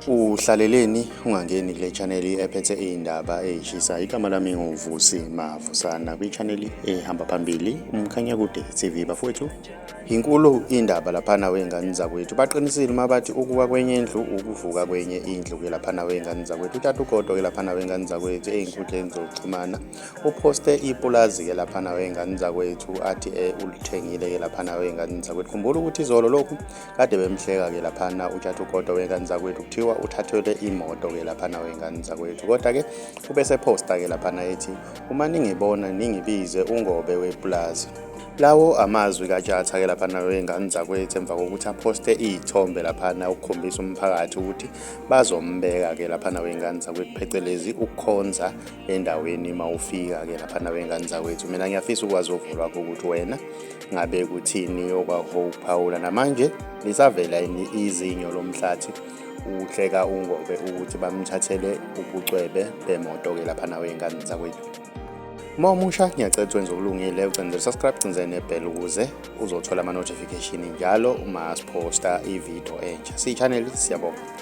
Uhlaleleni ungangeni kule channel ephethe izindaba ezishisayo. Igama lami nguVusi Mavusana kwi-channel ehamba phambili Umkhanyakude TV. Bafowethu, inkulu indaba laphana wengane zakwethu. Baqinisile mabathi ukuwa kwenye indlu ukuvuka kwenye indlu ke laphana wengane zakwethu. Utata uGodo ke laphana wengane zakwethu einkundleni zokuxhumana uposte ipulazi ke laphana wengane zakwethu athi ulithengile ke laphana wengane zakwethu. Khumbula ukuthi izolo lokhu kade bemhleka ke laphana utata uGodo wengane zakwethu kuthiwa uthathelwe imoto ke laphana wengane zakwethu. Kodwa ke ubese posta ke laphana ethi uma ningibona ningibize ungobe wepulazi. Lawo amazwi kaJatha ke laphana wengane zakwethu emva kokuthi aposte izithombe laphana ukukhombisa umphakathi ukuthi bazombeka ke laphana wengane zakwethu phecelezi ukukhonza endaweni mawufika ke laphana wengane zakwethu. Mina ngiyafisa ukwazi uvo lwakho ukuthi wena ngabe kuthini okwakho ukuphawula namanje lisavela yini izinyo lomhlathi uhleka ungobe ukuthi bamthathele ubucwebe bemoto ke laphana wengane zakwethu. Uma umusha ngiyacela ukwenza okulungile ucenzele subscribe ucenzele nebell ukuze uzothola ama notification njalo uma siposta ivideo entsha. Si channel siyabonga.